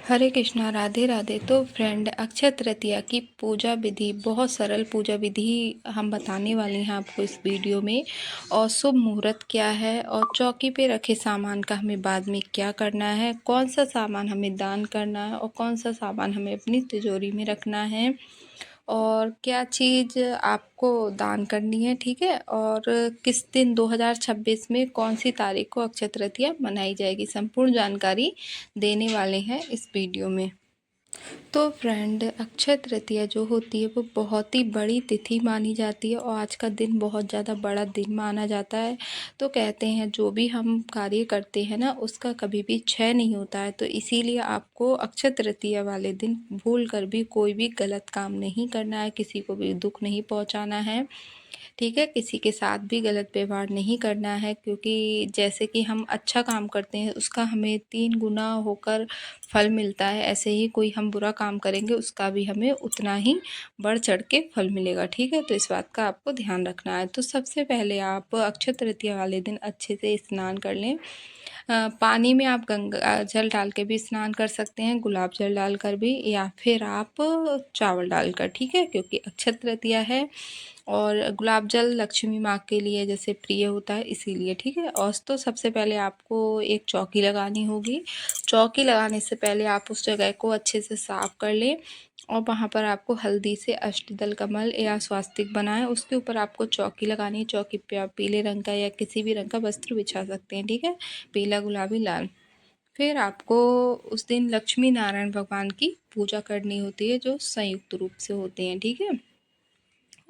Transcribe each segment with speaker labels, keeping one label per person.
Speaker 1: हरे कृष्णा, राधे राधे। तो फ्रेंड, अक्षय तृतीया की पूजा विधि, बहुत सरल पूजा विधि हम बताने वाली हैं आपको इस वीडियो में। और शुभ मुहूर्त क्या है, और चौकी पे रखे सामान का हमें बाद में क्या करना है, कौन सा सामान हमें दान करना है और कौन सा सामान हमें अपनी तिजोरी में रखना है, और क्या चीज़ आपको दान करनी है, ठीक है। और किस दिन 2026 में कौन सी तारीख को अक्षय तृतीया मनाई जाएगी, संपूर्ण जानकारी देने वाले हैं इस वीडियो में। तो फ्रेंड, अक्षय तृतीया जो होती है वो बहुत ही बड़ी तिथि मानी जाती है, और आज का दिन बहुत ज़्यादा बड़ा दिन माना जाता है। तो कहते हैं जो भी हम कार्य करते हैं ना, उसका कभी भी क्षय नहीं होता है। तो इसीलिए आपको अक्षय तृतीया वाले दिन भूल कर भी कोई भी गलत काम नहीं करना है, किसी को भी दुख नहीं पहुंचाना है, ठीक है। किसी के साथ भी गलत व्यवहार नहीं करना है, क्योंकि जैसे कि हम अच्छा काम करते हैं उसका हमें 3 गुना होकर फल मिलता है, ऐसे ही कोई हम बुरा काम करेंगे उसका भी हमें उतना ही बढ़ चढ़ के फल मिलेगा, ठीक है। तो इस बात का आपको ध्यान रखना है। तो सबसे पहले आप अक्षय तृतीया वाले दिन अच्छे से स्नान कर लें। पानी में आप गंगा जल डाल के भी स्नान कर सकते हैं, गुलाब जल डालकर भी, या फिर आप चावल डालकर, ठीक है, क्योंकि अक्षय तृतीया है और गुलाब जल लक्ष्मी माँ के लिए जैसे प्रिय होता है, इसीलिए, ठीक है। और तो सबसे पहले आपको एक चौकी लगानी होगी। चौकी लगाने से पहले आप उस जगह को अच्छे से साफ कर लें, और वहाँ पर आपको हल्दी से अष्टदल कमल या स्वास्तिक बनाएं, उसके ऊपर आपको चौकी लगानी है। चौकी पे आप पीले रंग का या किसी भी रंग का वस्त्र बिछा सकते हैं, ठीक है, पीला, गुलाबी, लाल। फिर आपको उस दिन लक्ष्मी नारायण भगवान की पूजा करनी होती है, जो संयुक्त रूप से होते हैं, ठीक है।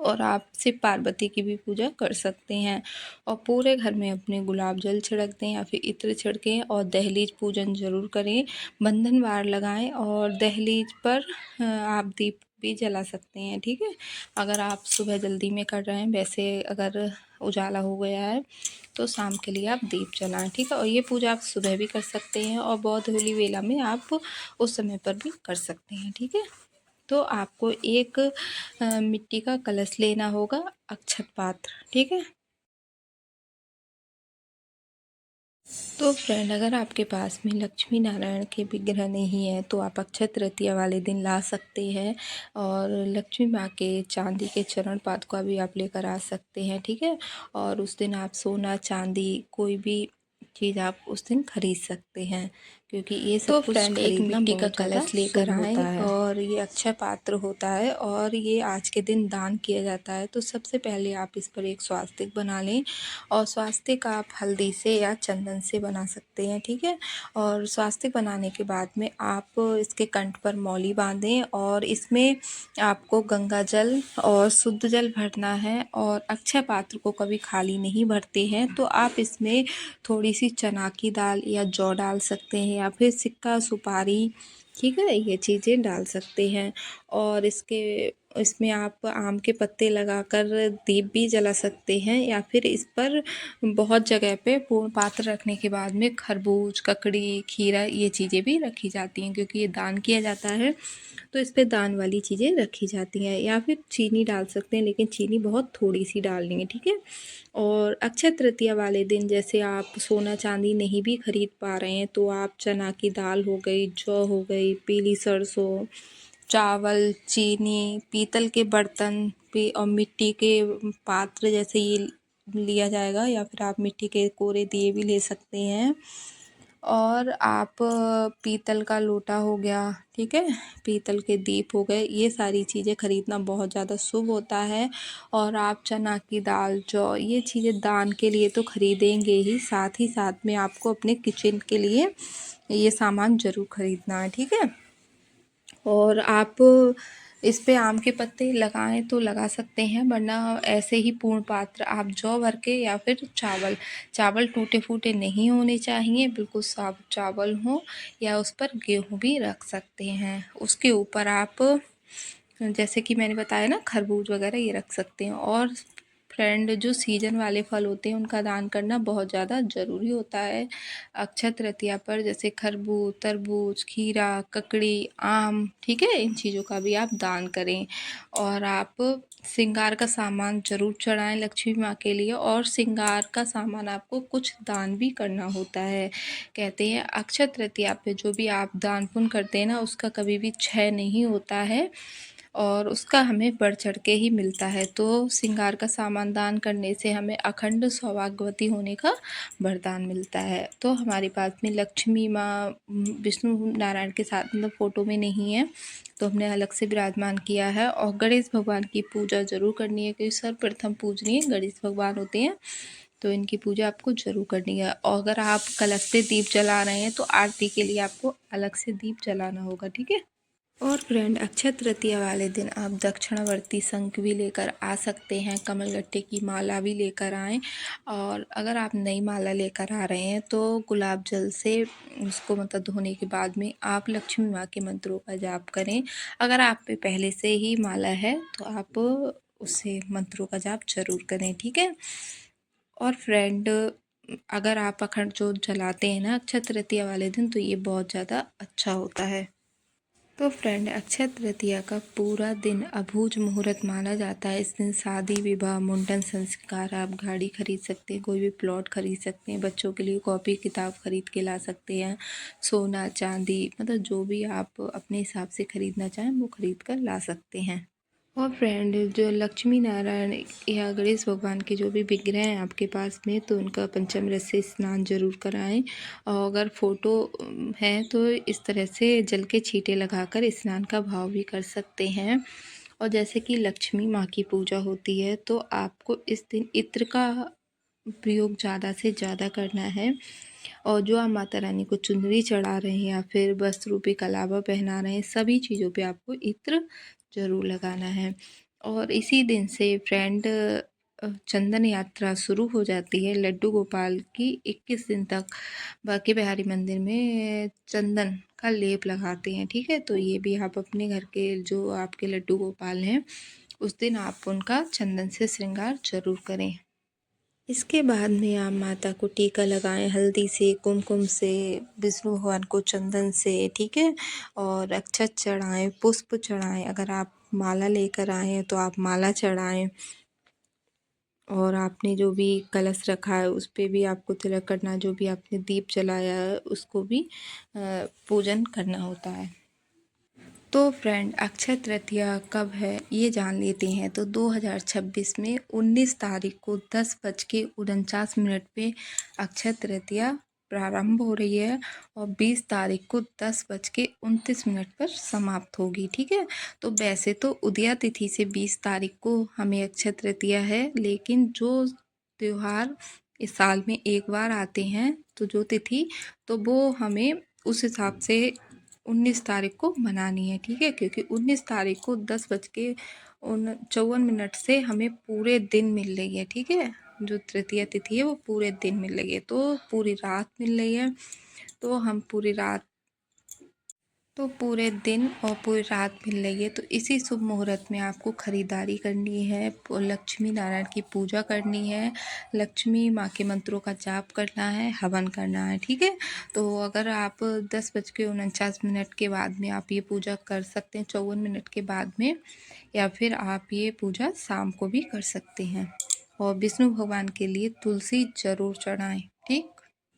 Speaker 1: और आप शिव पार्वती की भी पूजा कर सकते हैं, और पूरे घर में अपने गुलाब जल छिड़क दें या फिर इत्र छिड़कें, और दहलीज पूजन ज़रूर करें, बंधनवार लगाएं, और दहलीज पर आप दीप भी जला सकते हैं, ठीक है। अगर आप सुबह जल्दी में कर रहे हैं, वैसे अगर उजाला हो गया है तो शाम के लिए आप दीप जलाएं, ठीक है। और ये पूजा आप सुबह भी कर सकते हैं, और बौद्ध होली वेला में आप उस समय पर भी कर सकते हैं, ठीक है। तो आपको एक मिट्टी का कलश लेना होगा, अक्षत पात्र, ठीक है। तो फ्रेंड, अगर आपके पास में लक्ष्मी नारायण के विग्रह नहीं है तो आप अक्षय तृतीया वाले दिन ला सकते हैं, और लक्ष्मी माँ के चांदी के चरण पादुका भी आप लेकर आ सकते हैं, ठीक है। और उस दिन आप सोना चांदी कोई भी चीज़ आप उस दिन खरीद सकते हैं, क्योंकि ये सब तो कुछ फ्रेंड, एक खरीदना मिट्टी का बहुत कलश लेकर शुभ होता आएँ, है। और ये अक्षय पात्र होता है, और ये आज के दिन दान किया जाता है। तो सबसे पहले आप इस पर एक स्वास्तिक बना लें, और स्वास्तिक आप हल्दी से या चंदन से बना सकते हैं, ठीक है। और स्वास्तिक बनाने के बाद में आप इसके कंठ पर मौली बांधें, और इसमें आपको गंगा जल और शुद्ध जल भरना है, और अक्षय पात्र को कभी खाली नहीं भरते हैं। तो आप इसमें थोड़ी सी चना की दाल या जौ डाल सकते हैं, या फिर सिक्का, सुपारी, ठीक है, ये चीज़ें डाल सकते हैं। और इसमें आप आम के पत्ते लगाकर दीप भी जला सकते हैं, या फिर इस पर बहुत जगह पे पूर्ण पात्र रखने के बाद में खरबूज, ककड़ी, खीरा, ये चीज़ें भी रखी जाती हैं, क्योंकि ये दान किया जाता है तो इस पे दान वाली चीज़ें रखी जाती हैं। या फिर चीनी डाल सकते हैं, लेकिन चीनी बहुत थोड़ी सी डालनी है, ठीक है। और अक्षय तृतीया वाले दिन जैसे आप सोना चांदी नहीं भी खरीद पा रहे हैं, तो आप चना की दाल हो गई, जौ हो गई, पीली सरसों, चावल, चीनी, पीतल के बर्तन पे और मिट्टी के पात्र जैसे ये लिया जाएगा, या फिर आप मिट्टी के कोरे दिए भी ले सकते हैं। और आप पीतल का लोटा हो गया, ठीक है, पीतल के दीप हो गए, ये सारी चीज़ें खरीदना बहुत ज़्यादा शुभ होता है। और आप चना की दाल, जौ, ये चीज़ें दान के लिए तो खरीदेंगे ही, साथ ही साथ में आपको अपने किचन के लिए ये सामान ज़रूर खरीदना है, ठीक है। और आप इस पे आम के पत्ते लगाएं तो लगा सकते हैं, वरना ऐसे ही पूर्ण पात्र आप जौ भर के, या फिर चावल, चावल टूटे फूटे नहीं होने चाहिए, बिल्कुल साफ चावल हो, या उस पर गेहूँ भी रख सकते हैं। उसके ऊपर आप जैसे कि मैंने बताया ना, खरबूज वगैरह ये रख सकते हैं। और फ्रेंड जो सीजन वाले फल होते हैं उनका दान करना बहुत ज़्यादा ज़रूरी होता है अक्षय तृतीया पर। जैसे खरबूज, तरबूज, खीरा, ककड़ी, आम, ठीक है, इन चीज़ों का भी आप दान करें। और आप श्रृंगार का सामान ज़रूर चढ़ाएं लक्ष्मी माँ के लिए, और श्रृंगार का सामान आपको कुछ दान भी करना होता है। कहते हैं अक्षय तृतीया पे जो भी आप दान पुण्य करते हैं ना, उसका कभी भी क्षय नहीं होता है और उसका हमें बढ़ चढ़ के ही मिलता है। तो श्रृंगार का सामान दान करने से हमें अखंड सौभाग्यवती होने का वरदान मिलता है। तो हमारे पास में लक्ष्मी माँ विष्णु नारायण के साथ मतलब फ़ोटो में नहीं है, तो हमने अलग से विराजमान किया है। और गणेश भगवान की पूजा ज़रूर करनी है, क्योंकि सर्वप्रथम पूजनीय गणेश भगवान होते हैं, तो इनकी पूजा आपको ज़रूर करनी है। और अगर आप कलश पे दीप जला रहे हैं तो आरती के लिए आपको अलग से दीप जलाना होगा, ठीक है। और फ्रेंड अक्षय तृतीया वाले दिन आप दक्षिणावर्ती शंख भी लेकर आ सकते हैं, कमलगट्टे की माला भी लेकर आएँ। और अगर आप नई माला लेकर आ रहे हैं तो गुलाब जल से उसको मतलब धोने के बाद में आप लक्ष्मी माँ के मंत्रों का जाप करें। अगर आप पे पहले से ही माला है तो आप उससे मंत्रों का जाप जरूर करें, ठीक है। और फ्रेंड अगर आप अखंड जोत जलाते हैं ना अक्षय तृतीया वाले दिन, तो ये बहुत ज़्यादा अच्छा होता है। तो फ्रेंड अक्षय तृतीया का पूरा दिन अबूझ मुहूर्त माना जाता है। इस दिन शादी, विवाह, मुंडन संस्कार, आप गाड़ी खरीद सकते हैं, कोई भी प्लॉट खरीद सकते हैं, बच्चों के लिए कॉपी किताब खरीद के ला सकते हैं, सोना चांदी मतलब जो भी आप अपने हिसाब से खरीदना चाहें वो खरीद कर ला सकते हैं। और फ्रेंड जो लक्ष्मी नारायण या गणेश भगवान के जो भी विग्रह हैं आपके पास में, तो उनका पंचामृत से स्नान जरूर कराएं। और अगर फ़ोटो है तो इस तरह से जल के छींटे लगाकर स्नान का भाव भी कर सकते हैं। और जैसे कि लक्ष्मी माँ की पूजा होती है तो आपको इस दिन इत्र का प्रयोग ज़्यादा से ज़्यादा करना है। और जो आप माता रानी को चुनरी चढ़ा रहे हैं या फिर वस्त्र रूपी कलावा पहना रहे हैं, सभी चीज़ों पे आपको इत्र ज़रूर लगाना है। और इसी दिन से फ्रेंड चंदन यात्रा शुरू हो जाती है। लड्डू गोपाल की 21 दिन तक बांके बिहारी मंदिर में चंदन का लेप लगाते हैं, ठीक है। तो ये भी आप अपने घर के जो आपके लड्डू गोपाल हैं उस दिन आप उनका चंदन से श्रृंगार जरूर करें। इसके बाद में आप माता को टीका लगाएं हल्दी से, कुमकुम से, विष्णु भगवान को चंदन से, ठीक है। और अक्षत चढ़ाएं, पुष्प चढ़ाएं। अगर आप माला लेकर आए हैं तो आप माला चढ़ाएं। और आपने जो भी कलश रखा है उस पर भी आपको तिलक करना, जो भी आपने दीप जलाया है उसको भी पूजन करना होता है। तो फ्रेंड अक्षय तृतीया कब है ये जान लेते हैं। तो 2026 में 19 तारीख को 10:49 पे अक्षय तृतीया प्रारंभ हो रही है और 20 तारीख को 10:29 पर समाप्त होगी, ठीक है। तो वैसे तो उदया तिथि से 20 तारीख को हमें अक्षय तृतीया है, लेकिन जो त्यौहार इस साल में एक बार आते हैं तो जो तिथि, तो वो हमें उस हिसाब से 19 तारीख को मनानी है, ठीक है। क्योंकि 19 तारीख को 10:54 से हमें पूरे दिन मिल रही है, ठीक है। जो तृतीया तिथि है वो पूरे दिन मिल रही है, तो पूरी रात मिल रही है। तो हम पूरी रात, तो पूरे दिन और पूरी रात मिल रही है। तो इसी शुभ मुहूर्त में आपको ख़रीदारी करनी है, लक्ष्मी नारायण की पूजा करनी है, लक्ष्मी माँ के मंत्रों का जाप करना है, हवन करना है, ठीक है। तो अगर आप 10:49 के बाद में आप ये पूजा कर सकते हैं, 54 के बाद में, या फिर आप ये पूजा शाम को भी कर सकते हैं। और विष्णु भगवान के लिए तुलसी ज़रूर चढ़ाएँ, ठीक।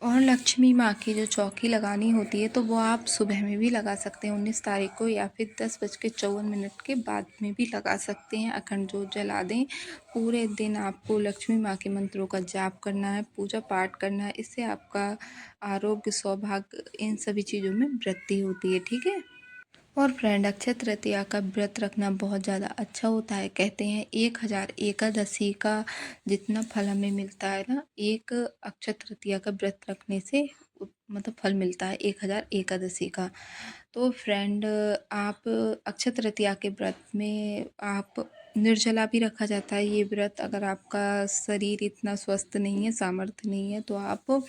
Speaker 1: और लक्ष्मी माँ की जो चौकी लगानी होती है तो वो आप सुबह में भी लगा सकते हैं 19 तारीख को, या फिर 10:54 के बाद में भी लगा सकते हैं। अखंड जोत जला दें। पूरे दिन आपको लक्ष्मी माँ के मंत्रों का जाप करना है, पूजा पाठ करना है। इससे आपका आरोग्य, सौभाग्य, इन सभी चीज़ों में वृद्धि होती है, ठीक है। और फ्रेंड अक्षय तृतीया का व्रत रखना बहुत ज़्यादा अच्छा होता है। कहते हैं 1000 एकादशी का जितना फल हमें मिलता है ना, एक अक्षय तृतीया का व्रत रखने से मतलब फल मिलता है 1000 एकादशी का। तो फ्रेंड आप अक्षय तृतीया के व्रत में आप निर्जला भी रखा जाता है ये व्रत। अगर आपका शरीर इतना स्वस्थ नहीं है, सामर्थ्य नहीं है, तो आप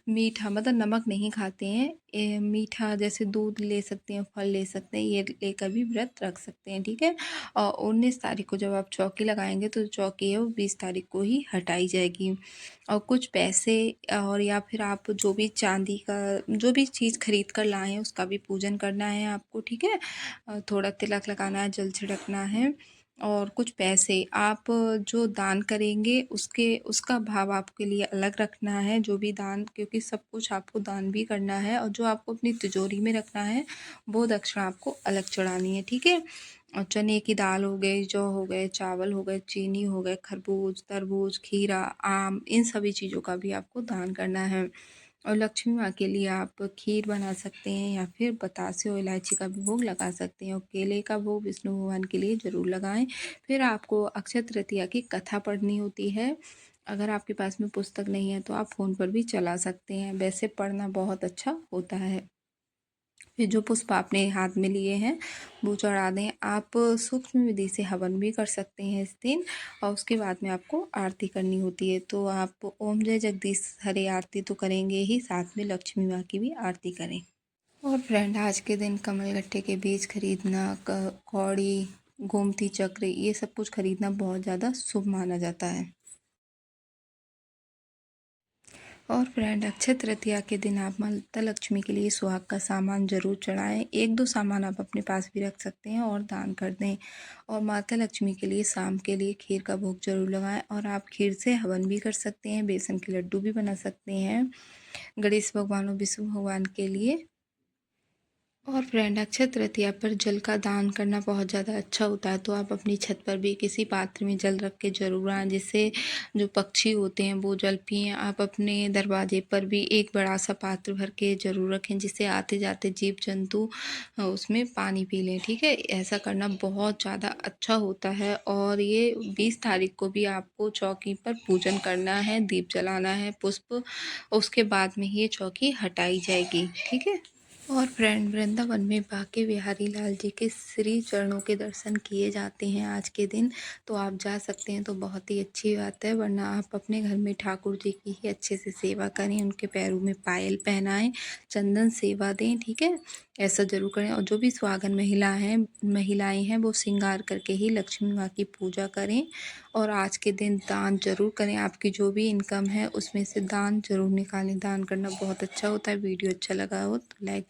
Speaker 1: मीठा मतलब नमक नहीं खाते हैं, मीठा जैसे दूध ले सकते हैं, फल ले सकते हैं, ये लेकर भी व्रत रख सकते हैं, ठीक है। और 19 तारीख को जब आप चौकी लगाएंगे तो चौकी है वो 20 तारीख को ही हटाई जाएगी। और कुछ पैसे और या फिर आप जो भी चांदी का जो भी चीज़ खरीद कर लाए हैं उसका भी पूजन करना है आपको, ठीक है। थोड़ा तिलक लगाना है, जल छिड़कना है, और कुछ पैसे आप जो दान करेंगे उसका भाव आपके लिए अलग रखना है। जो भी दान, क्योंकि सब कुछ आपको दान भी करना है, और जो आपको अपनी तिजोरी में रखना है वो दक्षिणा आपको अलग चढ़ानी है, ठीक है। और चने की दाल हो गई, जौ हो गए, चावल हो गए, चीनी हो गए, खरबूज, तरबूज, खीरा, आम, इन सभी चीज़ों का भी आपको दान करना है। और लक्ष्मी माँ के लिए आप खीर बना सकते हैं, या फिर बतासे और इलायची का भी भोग लगा सकते हैं, और केले का भोग विष्णु भगवान के लिए ज़रूर लगाएं। फिर आपको अक्षय तृतीया की कथा पढ़नी होती है। अगर आपके पास में पुस्तक नहीं है तो आप फ़ोन पर भी चला सकते हैं, वैसे पढ़ना बहुत अच्छा होता है। फिर जो पुष्प आपने हाथ में लिए हैं वो चढ़ा दें। आप सूक्ष्म विधि से हवन भी कर सकते हैं इस दिन, और उसके बाद में आपको आरती करनी होती है। तो आप ओम जय जगदीश हरे आरती तो करेंगे ही, साथ में लक्ष्मी माँ की भी आरती करें। और फ्रेंड, आज के दिन कमलगट्टे के बीज खरीदना, कौड़ी, गोमती चक्र, ये सब कुछ खरीदना बहुत ज़्यादा शुभ माना जाता है। और फ्रेंड, अक्षय तृतीया के दिन आप माता लक्ष्मी के लिए सुहाग का सामान ज़रूर चढ़ाएं। एक दो सामान आप अपने पास भी रख सकते हैं और दान कर दें। और माता लक्ष्मी के लिए शाम के लिए खीर का भोग जरूर लगाएं। और आप खीर से हवन भी कर सकते हैं, बेसन के लड्डू भी बना सकते हैं गणेश भगवान और विष्णु भगवान के लिए। और फ्रेंड, अक्षय तृतीया पर जल का दान करना बहुत ज़्यादा अच्छा होता है। तो आप अपनी छत पर भी किसी पात्र में जल रख के ज़रूर आएँ, जिससे जो पक्षी होते हैं वो जल पिएँ। आप अपने दरवाजे पर भी एक बड़ा सा पात्र भर के ज़रूर रखें, जिससे आते जाते जीव जंतु उसमें पानी पी लें, ठीक है। ऐसा करना बहुत ज़्यादा अच्छा होता है। और ये 20 तारीख को भी आपको चौकी पर पूजन करना है, दीप जलाना है, पुष्प, उसके बाद में ही ये चौकी हटाई जाएगी, ठीक है। और फ्रेंड, वृंदावन में बांके बिहारी लाल जी के श्री चरणों के दर्शन किए जाते हैं आज के दिन। तो आप जा सकते हैं तो बहुत ही अच्छी बात है, वरना आप अपने घर में ठाकुर जी की ही अच्छे से सेवा करें, उनके पैरों में पायल पहनाएं, चंदन सेवा दें, ठीक है। ऐसा ज़रूर करें। और जो भी सुहागन महिलाएं हैं वो श्रृंगार करके ही लक्ष्मी माँ की पूजा करें। और आज के दिन दान ज़रूर करें। आपकी जो भी इनकम है उसमें से दान ज़रूर निकालें। दान करना बहुत अच्छा होता है। वीडियो अच्छा लगा हो तो लाइक